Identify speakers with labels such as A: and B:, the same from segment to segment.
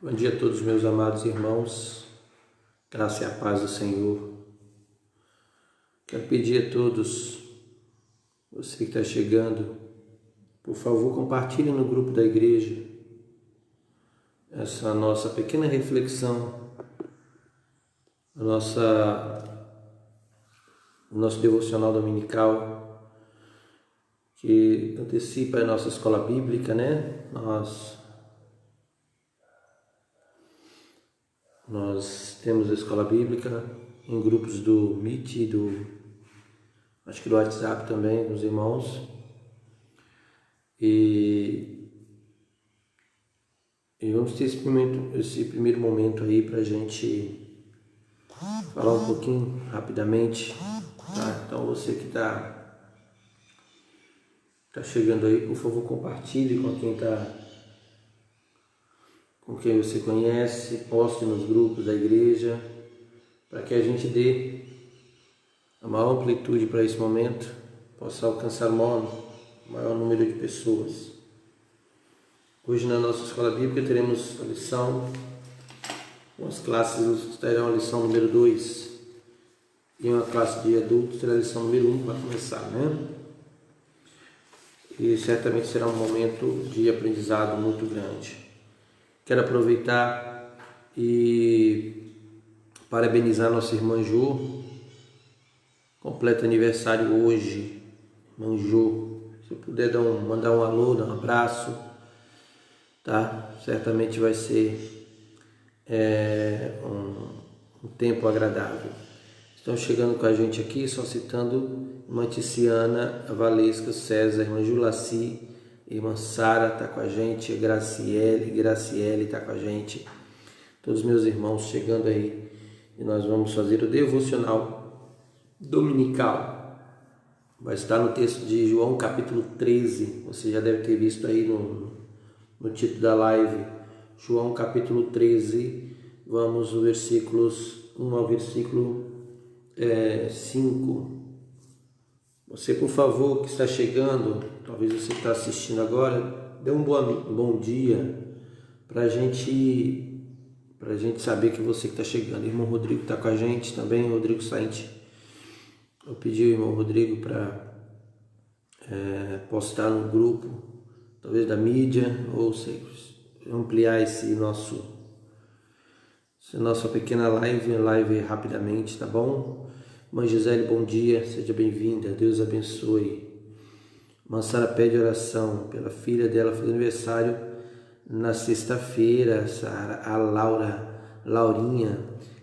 A: Bom dia a todos meus amados irmãos, graça e a paz do Senhor. Quero pedir a todos, você que está chegando, por favor compartilhe no grupo da igreja essa nossa pequena reflexão, o nosso devocional dominical, que antecipa a nossa escola bíblica, né? Nós temos a escola bíblica em grupos do Meet, acho que do WhatsApp também, dos irmãos. E vamos ter esse primeiro momento aí para a gente falar um pouquinho rapidamente, tá? Então você que está chegando aí, por favor, compartilhe com quem você conhece, poste nos grupos da igreja, para que a gente dê a maior amplitude para esse momento, possa alcançar o maior número de pessoas. Hoje na nossa escola bíblica teremos a lição, umas classes terão a lição número 2 e uma classe de adultos terá a lição número 1 para começar, né? E certamente será um momento de aprendizado muito grande. Quero aproveitar e parabenizar nossa irmã Jo, completa aniversário hoje, irmã Jo. Se puder mandar um alô, dar um abraço, tá? Certamente vai ser um tempo agradável. Estão chegando com a gente aqui, só citando irmã Ticiana, a Valesca, César, irmã Julaci, irmã Sara está com a gente, Graciele está com a gente, todos meus irmãos chegando aí, e nós vamos fazer o devocional dominical. Vai estar no texto de João capítulo 13, você já deve ter visto aí no título da live, João capítulo 13, vamos no versículos 1 ao versículo 5. Você, por favor, que está chegando, talvez você está assistindo agora, dê um bom dia para a gente saber que você que está chegando. Irmão Rodrigo está com a gente também, Rodrigo Sainte. Eu pedi ao irmão Rodrigo para postar no grupo, talvez da mídia, ou ampliar essa nossa pequena live rapidamente, tá bom? Mãe Gisele, bom dia, seja bem-vinda, Deus abençoe. Irmã Sara pede oração pela filha dela, fez aniversário na sexta-feira, Sara, a Laurinha,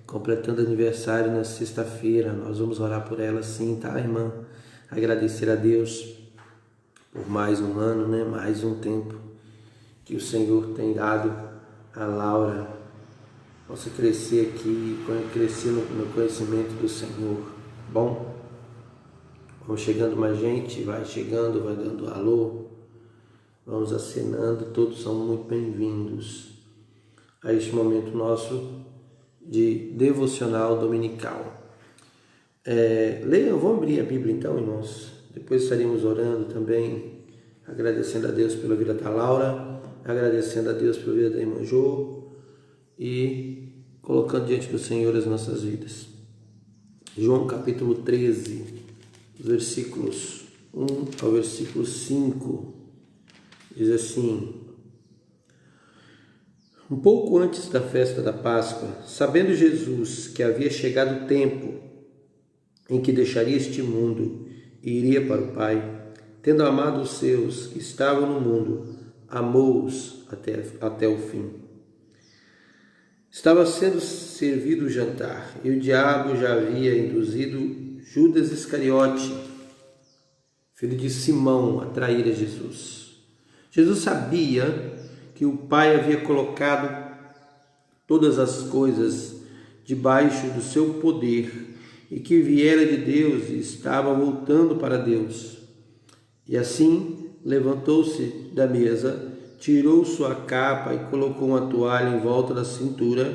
A: completando aniversário na sexta-feira. Nós vamos orar por ela sim, tá, irmã? Agradecer a Deus por mais um ano, né? Mais um tempo que o Senhor tem dado a Laura, possa crescer aqui, crescer no conhecimento do Senhor. Bom, vamos chegando mais gente, vai chegando, vai dando alô, vamos acenando, todos são muito bem-vindos a este momento nosso de devocional dominical. Vamos abrir a Bíblia então, irmãos, depois estaremos orando também, agradecendo a Deus pela vida da Laura, agradecendo a Deus pela vida da irmã Jo e colocando diante do Senhor as nossas vidas. João capítulo 13, versículos 1 ao versículo 5, diz assim: Um pouco antes da festa da Páscoa, sabendo Jesus que havia chegado o tempo em que deixaria este mundo e iria para o Pai, tendo amado os seus que estavam no mundo, amou-os até o fim. Estava sendo servido o jantar, e o diabo já havia induzido Judas Iscariote, filho de Simão, a trair a Jesus. Jesus sabia que o Pai havia colocado todas as coisas debaixo do seu poder, e que viera de Deus e estava voltando para Deus. E assim levantou-se da mesa, tirou sua capa e colocou uma toalha em volta da cintura.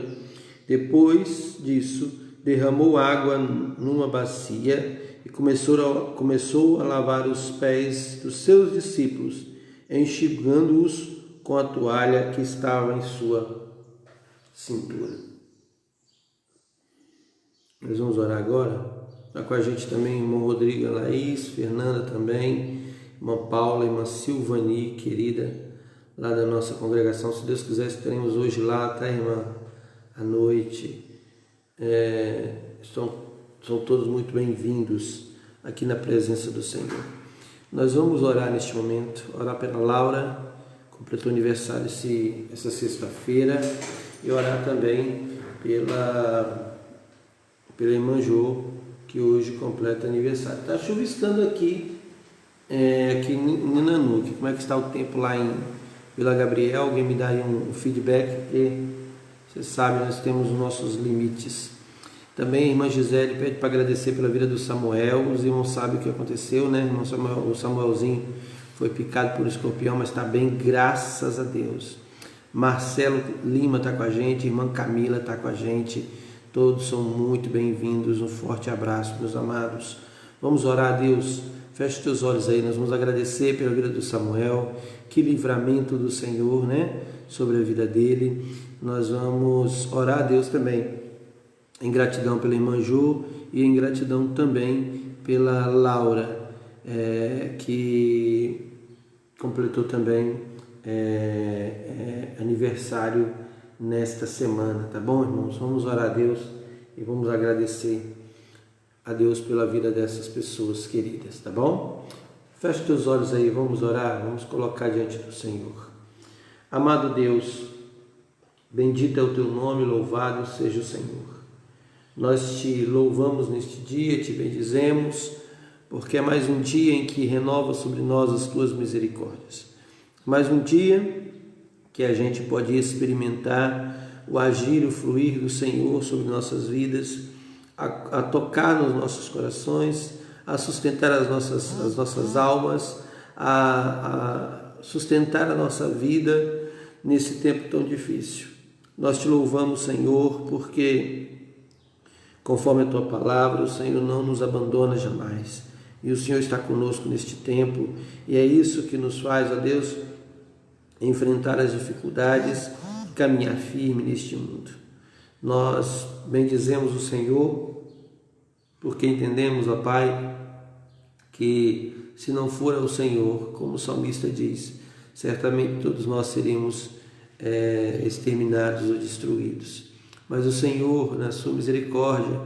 A: Depois disso, derramou água numa bacia e começou a lavar os pés dos seus discípulos, enxugando-os com a toalha que estava em sua cintura. Nós vamos orar agora. Está com a gente também irmão Rodrigo, Laís, Fernanda também, irmã Paula, irmã Silvani, querida, lá da nossa congregação. Se Deus quiser, estaremos hoje lá, tá, irmã? À noite. São todos muito bem-vindos aqui na presença do Senhor. Nós vamos orar neste momento, orar pela Laura, completou aniversário essa sexta-feira, e orar também pela irmã Jô, que hoje completa aniversário. Está chuviscando aqui em Nanuque. Como é que está o tempo lá em Vila Gabriel? Alguém me dá aí um feedback, porque você sabe, nós temos os nossos limites. Também a irmã Gisele pede para agradecer pela vida do Samuel. Os irmãos sabem o que aconteceu, né? O Samuelzinho foi picado por um escorpião, mas está bem, graças a Deus. Marcelo Lima está com a gente, irmã Camila está com a gente. Todos são muito bem-vindos. Um forte abraço, meus amados. Vamos orar a Deus. Feche teus olhos aí. Nós vamos agradecer pela vida do Samuel. Que livramento do Senhor, né? Sobre a vida dele. Nós vamos orar a Deus também, em gratidão pela irmã Ju e em gratidão também pela Laura, que completou também aniversário nesta semana, tá bom, irmãos? Vamos orar a Deus e vamos agradecer a Deus pela vida dessas pessoas queridas, tá bom? Feche teus olhos aí, vamos orar, vamos colocar diante do Senhor. Amado Deus, bendito é o teu nome, louvado seja o Senhor. Nós te louvamos neste dia, te bendizemos, porque é mais um dia em que renova sobre nós as tuas misericórdias. Mais um dia que a gente pode experimentar o agir, o fluir do Senhor sobre nossas vidas, a tocar nos nossos corações, a sustentar as nossas almas, a sustentar a nossa vida nesse tempo tão difícil. Nós te louvamos, Senhor, porque, conforme a tua palavra, o Senhor não nos abandona jamais. E o Senhor está conosco neste tempo, e é isso que nos faz, ó Deus, enfrentar as dificuldades e caminhar firme neste mundo. Nós bendizemos o Senhor, porque entendemos, ó Pai, que se não for o Senhor, como o salmista diz, certamente todos nós seremos exterminados ou destruídos. Mas o Senhor, na sua misericórdia,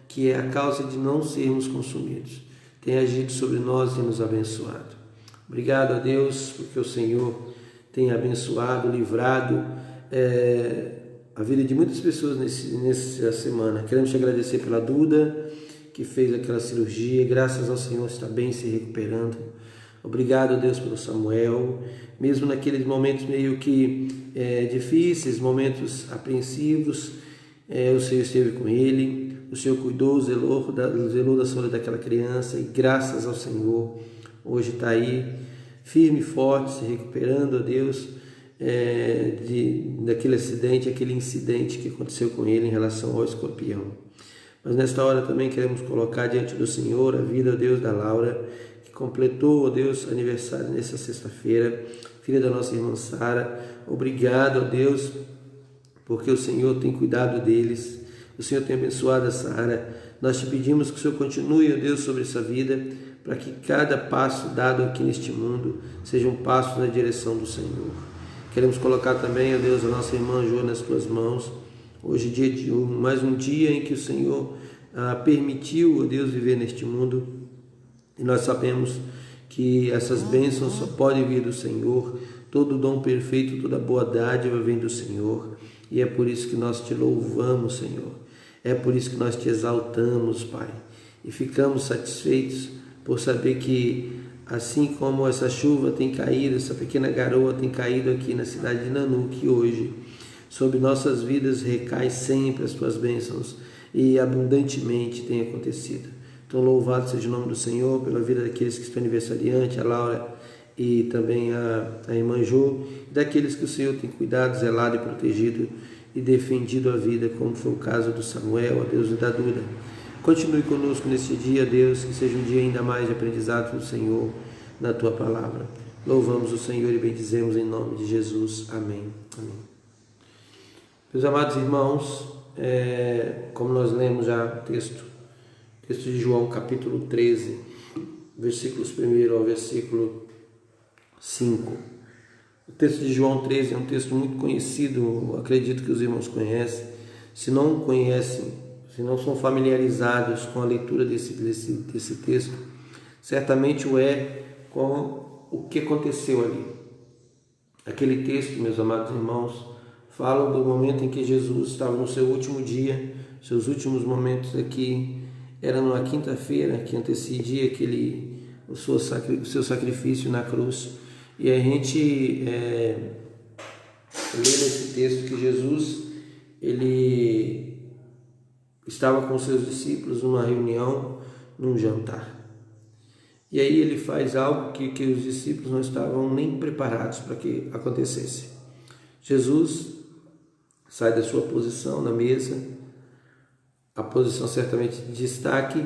A: que é a causa de não sermos consumidos, tem agido sobre nós e nos abençoado. Obrigado a Deus, porque o Senhor tem abençoado, livrado a vida de muitas pessoas nessa semana. Queremos te agradecer pela Duda, que fez aquela cirurgia, graças ao Senhor está bem, se recuperando. Obrigado a Deus pelo Samuel, mesmo naqueles momentos meio que difíceis, momentos apreensivos, o Senhor esteve com ele, o Senhor cuidou, zelou da saúde daquela criança, e graças ao Senhor, hoje está aí, firme e forte, se recuperando, ó Deus, daquele acidente, aquele incidente que aconteceu com ele em relação ao escorpião. Mas nesta hora também queremos colocar diante do Senhor a vida, ó Deus, da Laura, que completou, ó Deus, aniversário nessa sexta-feira, filha da nossa irmã Sara. Obrigado, ó Deus, porque o Senhor tem cuidado deles, o Senhor tem abençoado a Sara. Nós te pedimos que o Senhor continue, ó Deus, sobre essa vida, para que cada passo dado aqui neste mundo seja um passo na direção do Senhor. Queremos colocar também, ó Deus, a nossa irmã Jô nas tuas mãos. Hoje é mais um dia em que o Senhor permitiu, ó Deus, viver neste mundo, e nós sabemos que essas bênçãos só podem vir do Senhor. Todo dom perfeito, toda boa dádiva vem do Senhor, e é por isso que nós te louvamos, Senhor. É por isso que nós te exaltamos, Pai, e ficamos satisfeitos por saber que, assim como essa chuva tem caído, essa pequena garoa tem caído aqui na cidade de Nanuque hoje, sobre nossas vidas recai sempre as tuas bênçãos, e abundantemente tem acontecido. Então louvado seja o nome do Senhor pela vida daqueles que estão aniversariantes, a Laura e também a irmã Jô, daqueles que o Senhor tem cuidado, zelado e protegido e defendido a vida, como foi o caso do Samuel, a Deus, e da Duda. Continue conosco nesse dia, Deus, que seja um dia ainda mais de aprendizado do Senhor na Tua Palavra. Louvamos o Senhor e bendizemos em nome de Jesus. Amém. Amém. Meus amados irmãos, como nós lemos já o texto de João capítulo 13, versículos 1 ao versículo 5. O texto de João 13 é um texto muito conhecido, acredito que os irmãos conhecem. Se não conhecem, se não são familiarizados com a leitura desse texto, certamente o é com o que aconteceu ali. Aquele texto, meus amados irmãos, fala do momento em que Jesus estava no seu último dia, seus últimos momentos aqui, era numa quinta-feira que antecedia o seu sacrifício na cruz. E a gente lê nesse texto que Jesus, ele estava com seus discípulos numa reunião, num jantar. E aí ele faz algo que os discípulos não estavam nem preparados para que acontecesse. Jesus sai da sua posição na mesa, a posição certamente de destaque,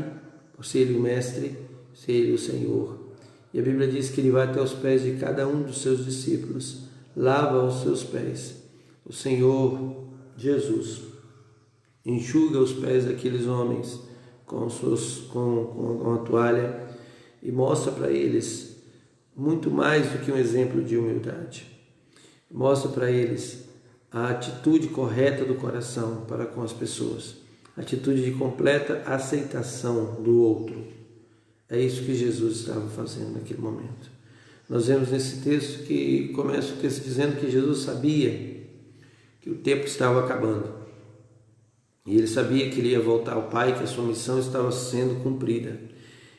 A: por ser ele o mestre, ser ele o Senhor. E a Bíblia diz que ele vai até os pés de cada um dos seus discípulos, lava os seus pés. O Senhor Jesus enxuga os pés daqueles homens com a toalha e mostra para eles muito mais do que um exemplo de humildade. Mostra para eles a atitude correta do coração para com as pessoas, a atitude de completa aceitação do outro. É isso que Jesus estava fazendo naquele momento. Nós vemos nesse texto que começa o texto dizendo que Jesus sabia que o tempo estava acabando. E ele sabia que ele ia voltar ao Pai, que a sua missão estava sendo cumprida.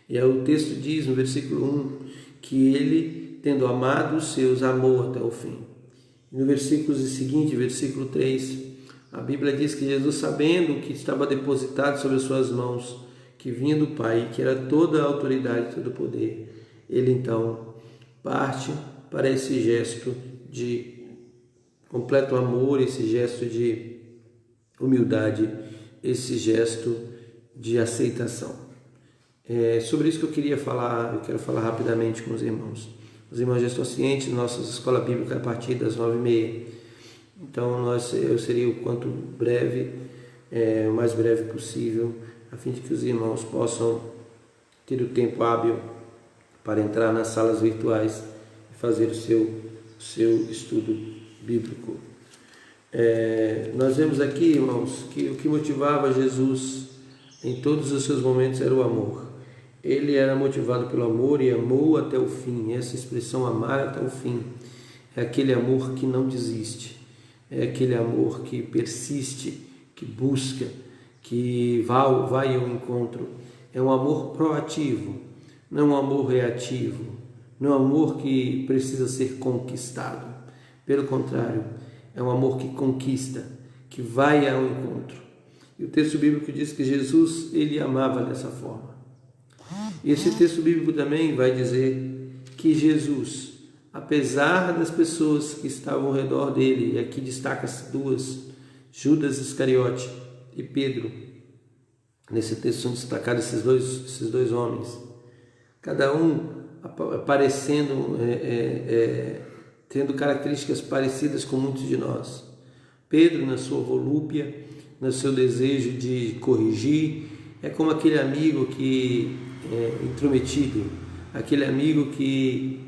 A: E aí o texto diz no versículo 1 que ele, tendo amado os seus, amou até o fim. E no versículo seguinte, versículo 3, a Bíblia diz que Jesus, sabendo que estava depositado sobre as suas mãos, que vinha do Pai, que era toda a autoridade e todo o poder, ele então parte para esse gesto de completo amor, esse gesto de humildade, esse gesto de aceitação. É sobre isso que eu quero falar rapidamente com os irmãos. Os irmãos já estão cientes, nossa escola bíblica a partir das 9h30. Então eu seria o quanto breve, o mais breve possível, a fim de que os irmãos possam ter o tempo hábil para entrar nas salas virtuais e fazer o seu estudo bíblico. Nós vemos aqui, irmãos, que o que motivava Jesus em todos os seus momentos era o amor. Ele era motivado pelo amor e amou até o fim. Essa expressão amar até o fim é aquele amor que não desiste, é aquele amor que persiste, que busca, que vai ao encontro. É um amor proativo, não é um amor reativo, não é um amor que precisa ser conquistado. Pelo contrário, é um amor que conquista, que vai ao encontro. E o texto bíblico diz que Jesus, ele amava dessa forma. E esse texto bíblico também vai dizer que Jesus, apesar das pessoas que estavam ao redor dele, e aqui destaca-se duas, Judas Iscariote e Pedro, nesse texto são destacados esses dois homens, cada um aparecendo, tendo características parecidas com muitos de nós. Pedro, na sua volúpia, no seu desejo de corrigir, é como aquele amigo que intrometido, aquele amigo que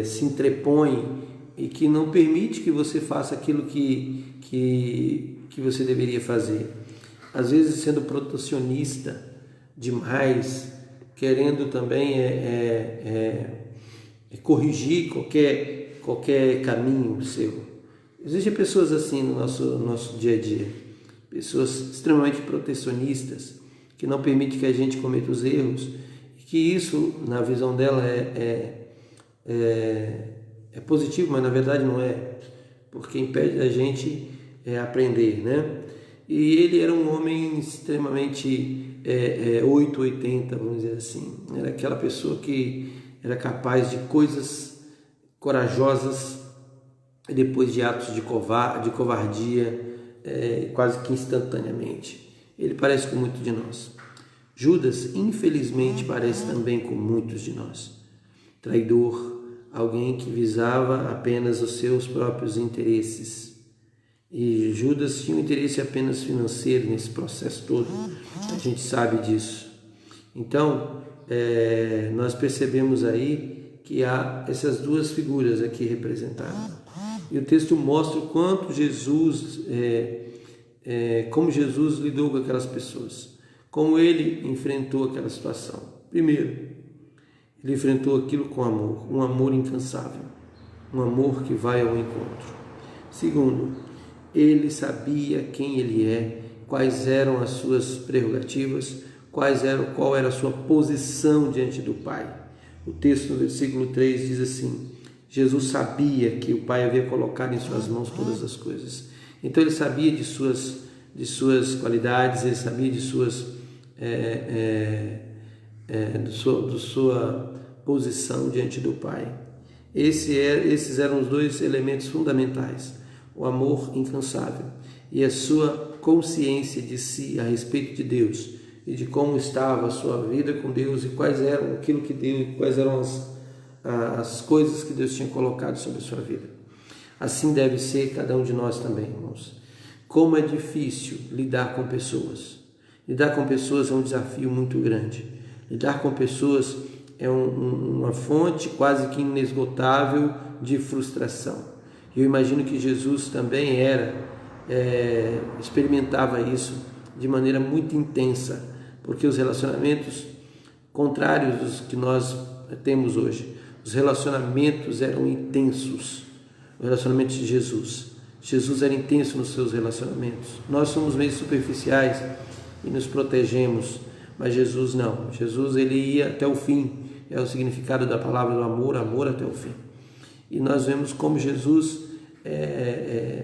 A: se entrepõe e que não permite que você faça aquilo que você deveria fazer. Às vezes sendo protecionista demais, querendo também corrigir qualquer caminho seu. Existem pessoas assim no nosso dia a dia, pessoas extremamente protecionistas, que não permitem que a gente cometa os erros, e que isso, na visão dela, é positivo, mas na verdade não é, porque impede a gente aprender, né? E ele era um homem extremamente 880, vamos dizer assim. Era aquela pessoa que era capaz de coisas corajosas e depois de atos de covardia, quase que instantaneamente. Ele parece com muitos de nós. Judas, infelizmente, parece também com muitos de nós. Traidor, alguém que visava apenas os seus próprios interesses. E Judas tinha um interesse apenas financeiro nesse processo todo, a gente sabe disso. Então, nós percebemos aí que há essas duas figuras aqui representadas. E o texto mostra o quanto Jesus, como Jesus lidou com aquelas pessoas, como ele enfrentou aquela situação. Primeiro, ele enfrentou aquilo com amor, um amor incansável, um amor que vai ao encontro. Segundo, ele sabia quem ele é, quais eram as suas prerrogativas, qual era a sua posição diante do Pai. O texto no versículo 3 diz assim: Jesus sabia que o Pai havia colocado em suas mãos todas as coisas. Então ele sabia de suas qualidades, ele sabia de sua posição diante do Pai. Esses eram os dois elementos fundamentais: o amor incansável e a sua consciência de si a respeito de Deus e de como estava a sua vida com Deus e quais eram as coisas que Deus tinha colocado sobre a sua vida. Assim deve ser cada um de nós também, irmãos. Como é difícil lidar com pessoas. Lidar com pessoas é um desafio muito grande. Lidar com pessoas é uma fonte quase que inesgotável de frustração. Eu imagino que Jesus também experimentava isso de maneira muito intensa, porque os relacionamentos contrários dos que nós temos hoje, os relacionamentos eram intensos. O relacionamento de Jesus era intenso nos seus relacionamentos. Nós somos meio superficiais e nos protegemos, mas Jesus não. Jesus, ele ia até o fim. É o significado da palavra do amor, amor até o fim. E nós vemos como Jesus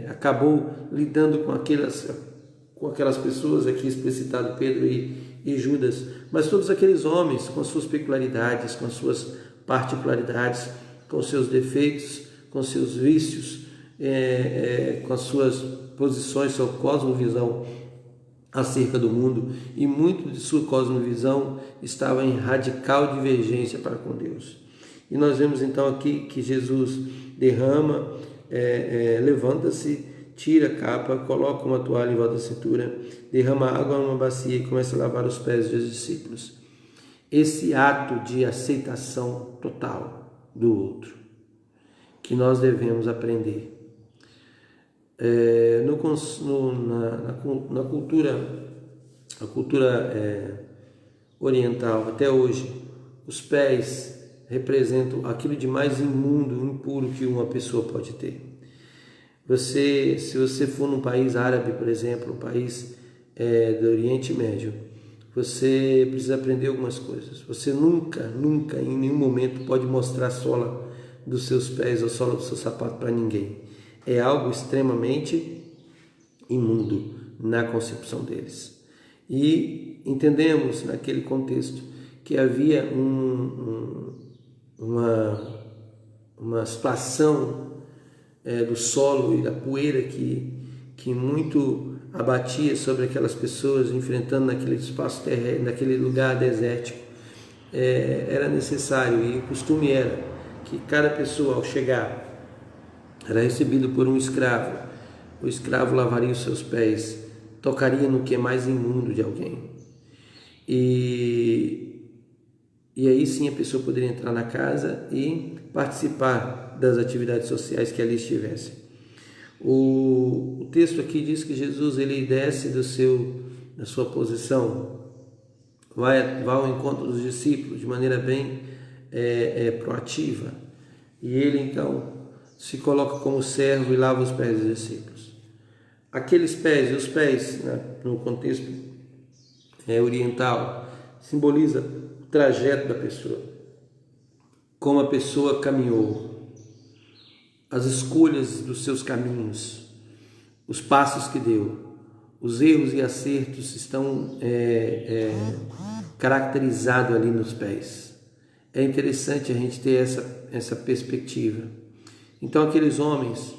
A: acabou lidando com aquelas pessoas, aqui explicitado Pedro e Judas, mas todos aqueles homens com as suas peculiaridades, com as suas particularidades, com os seus defeitos, com os seus vícios, com as suas posições, sua cosmovisão acerca do mundo, e muito de sua cosmovisão estava em radical divergência para com Deus. E nós vemos então aqui que Jesus derrama, levanta-se, tira a capa, coloca uma toalha em volta da cintura, derrama água numa bacia e começa a lavar os pés dos discípulos. Esse ato de aceitação total do outro, que nós devemos aprender. Na cultura oriental, até hoje, os pés representam aquilo de mais imundo, impuro que uma pessoa pode ter. Se você for num país árabe, por exemplo, um país do Oriente Médio, você precisa aprender algumas coisas. Você nunca, em nenhum momento pode mostrar a sola dos seus pés ou a sola do seu sapato para ninguém. É algo extremamente imundo na concepção deles. E entendemos naquele contexto que havia uma situação do solo e da poeira que muito abatia sobre aquelas pessoas enfrentando naquele espaço terreno, naquele lugar desértico. Era necessário, e o costume era que cada pessoa, ao chegar, era recebido por um escravo. O escravo lavaria os seus pés, tocaria no que é mais imundo de alguém. E aí sim a pessoa poderia entrar na casa e participar das atividades sociais que ali estivessem. O texto aqui diz que Jesus, ele desce da sua posição, vai ao encontro dos discípulos de maneira bem proativa, e ele então se coloca como servo e lava os pés dos discípulos. Aqueles pés, os pés, né, no contexto oriental, simboliza o trajeto da pessoa, como a pessoa caminhou, as escolhas dos seus caminhos, os passos que deu, os erros e acertos estão caracterizados ali nos pés. É interessante a gente ter essa perspectiva. Então aqueles homens,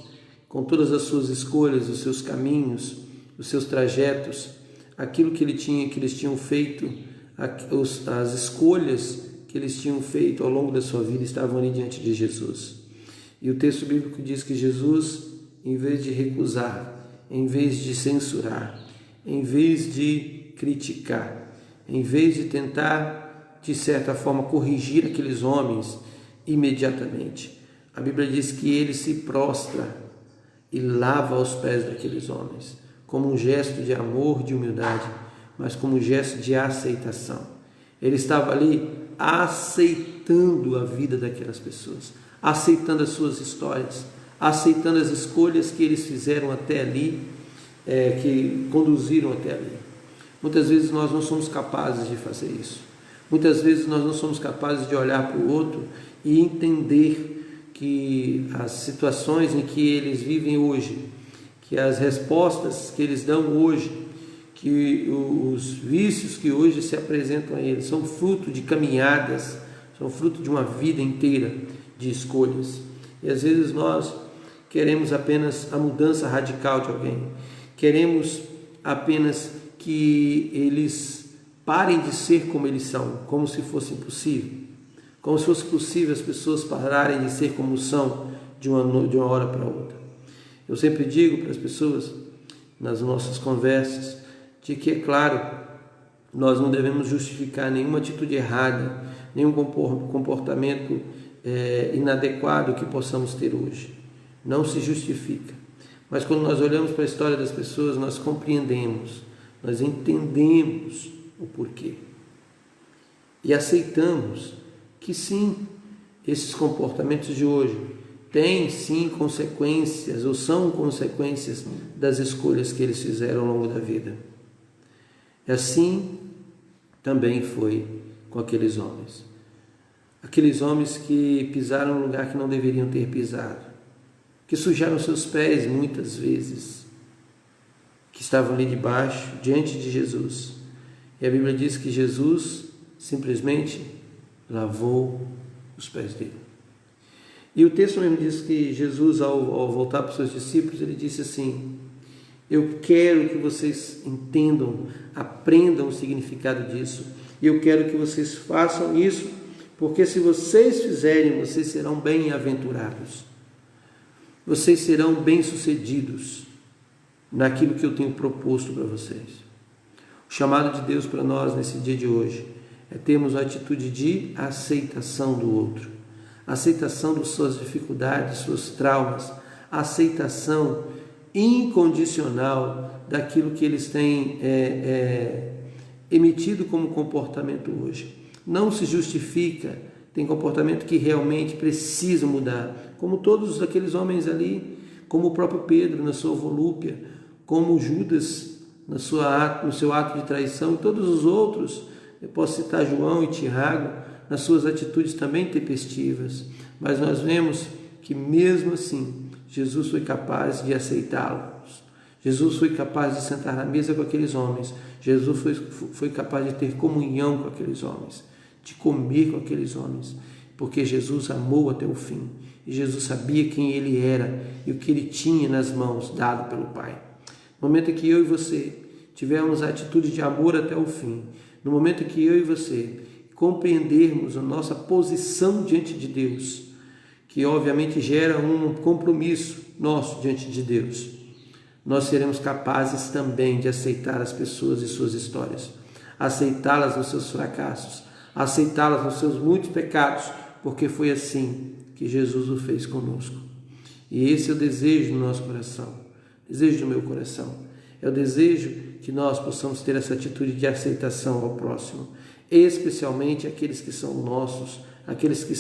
A: com todas as suas escolhas, os seus caminhos, os seus trajetos, aquilo que eles tinham feito, as escolhas que eles tinham feito ao longo da sua vida estavam ali diante de Jesus. E o texto bíblico diz que Jesus, em vez de recusar, em vez de censurar, em vez de criticar, em vez de tentar, de certa forma, corrigir aqueles homens imediatamente. A Bíblia diz que ele se prostra e lava os pés daqueles homens, como um gesto de amor, de humildade, mas como um gesto de aceitação. Ele estava ali aceitando a vida daquelas pessoas, aceitando as suas histórias, aceitando as escolhas que eles fizeram até ali, que conduziram até ali. Muitas vezes nós não somos capazes de fazer isso. Muitas vezes nós não somos capazes de olhar para o outro e entender que as situações em que eles vivem hoje, que as respostas que eles dão hoje, que os vícios que hoje se apresentam a eles são fruto de caminhadas, são fruto de uma vida inteira de escolhas. E às vezes nós queremos apenas a mudança radical de alguém, queremos apenas que eles parem de ser como eles são, como se fosse impossível. Como se fosse possível as pessoas pararem de ser como são de uma hora para outra. Eu sempre digo para as pessoas, nas nossas conversas, de que, é claro, nós não devemos justificar nenhuma atitude errada, nenhum comportamento inadequado que possamos ter hoje. Não se justifica. Mas quando nós olhamos para a história das pessoas, nós compreendemos, nós entendemos o porquê. E aceitamos que sim, esses comportamentos de hoje têm sim consequências, ou são consequências das escolhas que eles fizeram ao longo da vida. E assim também foi com aqueles homens. Aqueles homens que pisaram no lugar que não deveriam ter pisado, que sujaram seus pés muitas vezes, que estavam ali debaixo, diante de Jesus. E a Bíblia diz que Jesus simplesmente lavou os pés dele. E o texto mesmo diz que Jesus, ao voltar para os seus discípulos, ele disse assim: eu quero que vocês entendam, aprendam o significado disso, e eu quero que vocês façam isso, porque se vocês fizerem, vocês serão bem-aventurados, vocês serão bem-sucedidos naquilo que eu tenho proposto para vocês. O chamado de Deus para nós nesse dia de hoje é termos a atitude de aceitação do outro, aceitação das suas dificuldades, suas traumas, aceitação incondicional daquilo que eles têm emitido como comportamento hoje. Não se justifica, tem comportamento que realmente precisa mudar, como todos aqueles homens ali, como o próprio Pedro na sua volúpia, como Judas no seu ato de traição, e todos os outros. Eu posso citar João e Tiago nas suas atitudes também tempestivas, mas nós vemos que mesmo assim Jesus foi capaz de aceitá-los. Jesus foi capaz de sentar na mesa com aqueles homens. Jesus foi capaz de ter comunhão com aqueles homens, de comer com aqueles homens, porque Jesus amou até o fim. E Jesus sabia quem ele era e o que ele tinha nas mãos, dado pelo Pai. No momento em que eu e você tivermos a atitude de amor até o fim, no momento em que eu e você compreendermos a nossa posição diante de Deus, que obviamente gera um compromisso nosso diante de Deus, nós seremos capazes também de aceitar as pessoas e suas histórias, aceitá-las nos seus fracassos, aceitá-las nos seus muitos pecados, porque foi assim que Jesus o fez conosco. E esse é o desejo do nosso coração, desejo do meu coração. É o desejo que nós possamos ter essa atitude de aceitação ao próximo, especialmente aqueles que são nossos, aqueles que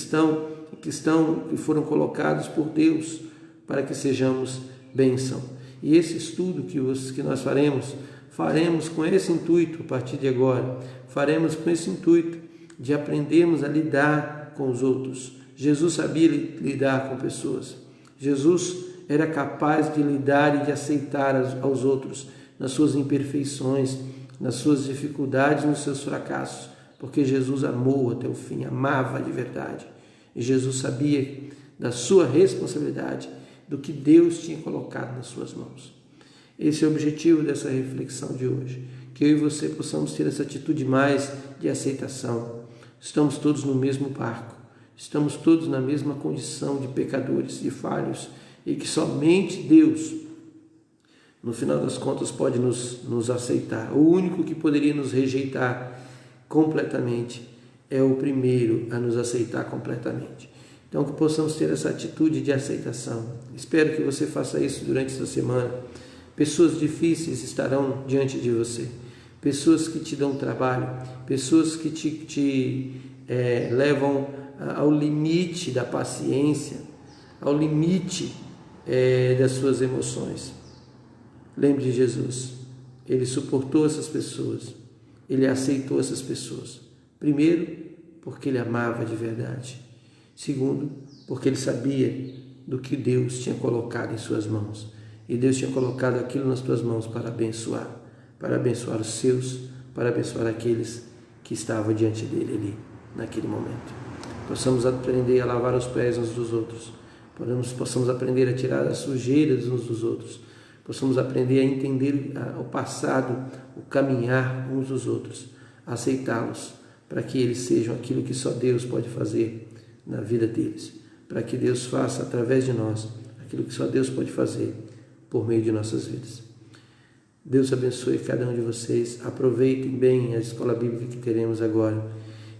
A: foram colocados por Deus para que sejamos bênção. E esse estudo que nós faremos com esse intuito a partir de agora, faremos com esse intuito de aprendermos a lidar com os outros. Jesus sabia lidar com pessoas. Jesus era capaz de lidar e de aceitar aos outros nas suas imperfeições, nas suas dificuldades, nos seus fracassos, porque Jesus amou até o fim, amava de verdade. E Jesus sabia da sua responsabilidade, do que Deus tinha colocado nas suas mãos. Esse é o objetivo dessa reflexão de hoje, que eu e você possamos ter essa atitude mais de aceitação. Estamos todos no mesmo barco, estamos todos na mesma condição de pecadores e falhos, e que somente Deus no final das contas pode nos aceitar. O único que poderia nos rejeitar completamente é o primeiro a nos aceitar completamente. Então, que possamos ter essa atitude de aceitação. Espero que você faça isso durante essa semana. Pessoas difíceis estarão diante de você, pessoas que te dão trabalho, pessoas que te levam ao limite da paciência, ao limite das suas emoções. Lembre de Jesus, Ele suportou essas pessoas, Ele aceitou essas pessoas. Primeiro, porque Ele amava de verdade. Segundo, porque Ele sabia do que Deus tinha colocado em suas mãos. E Deus tinha colocado aquilo nas tuas mãos para abençoar os seus, para abençoar aqueles que estavam diante dele ali, naquele momento. Possamos aprender a lavar os pés uns dos outros, possamos aprender a tirar as sujeiras uns dos outros, possamos aprender a entender o passado, o caminhar uns dos outros, aceitá-los, para que eles sejam aquilo que só Deus pode fazer na vida deles, para que Deus faça através de nós aquilo que só Deus pode fazer por meio de nossas vidas. Deus abençoe cada um de vocês. Aproveitem bem a escola bíblica que teremos agora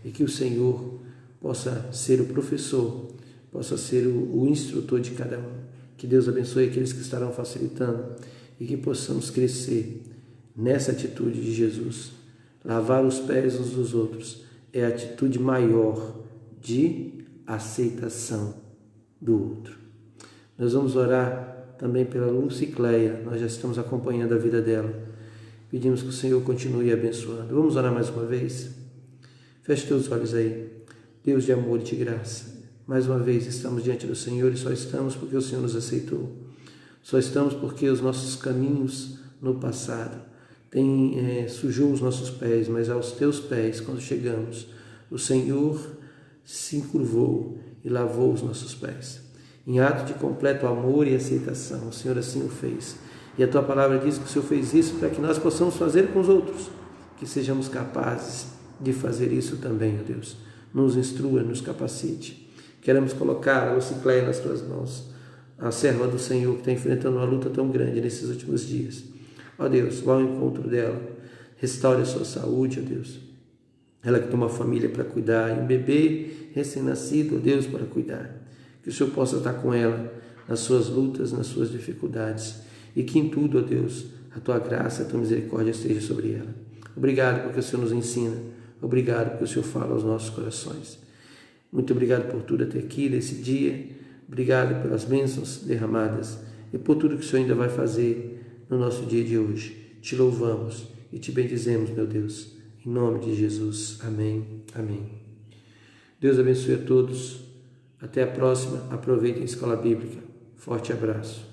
A: e que o Senhor possa ser o professor, possa ser o instrutor de cada um. Que Deus abençoe aqueles que estarão facilitando e que possamos crescer nessa atitude de Jesus. Lavar os pés uns dos outros é a atitude maior de aceitação do outro. Nós vamos orar também pela Lucicleia, nós já estamos acompanhando a vida dela. Pedimos que o Senhor continue abençoando. Vamos orar mais uma vez? Feche teus olhos aí. Deus de amor e de graça, mais uma vez estamos diante do Senhor e só estamos porque o Senhor nos aceitou. Só estamos porque os nossos caminhos no passado sujou os nossos pés, mas aos teus pés, quando chegamos, o Senhor se encurvou e lavou os nossos pés. Em ato de completo amor e aceitação, o Senhor assim o fez. E a Tua palavra diz que o Senhor fez isso para que nós possamos fazer com os outros, que sejamos capazes de fazer isso também, ó Deus. Nos instrua, nos capacite. Queremos colocar a Lucicleia nas Tuas mãos, a serva do Senhor que está enfrentando uma luta tão grande nesses últimos dias. Ó Deus, vá ao encontro dela, restaure a sua saúde, ó Deus. Ela que tem uma família para cuidar, e um bebê recém-nascido, ó Deus, para cuidar. Que o Senhor possa estar com ela nas suas lutas, nas suas dificuldades, e que em tudo, ó Deus, a Tua graça, a Tua misericórdia esteja sobre ela. Obrigado porque o Senhor nos ensina, obrigado porque o Senhor fala aos nossos corações. Muito obrigado por tudo até aqui, desse dia, obrigado pelas bênçãos derramadas e por tudo que o Senhor ainda vai fazer no nosso dia de hoje. Te louvamos e te bendizemos, meu Deus, em nome de Jesus. Amém, amém. Deus abençoe a todos. Até a próxima. Aproveitem a escola bíblica. Forte abraço.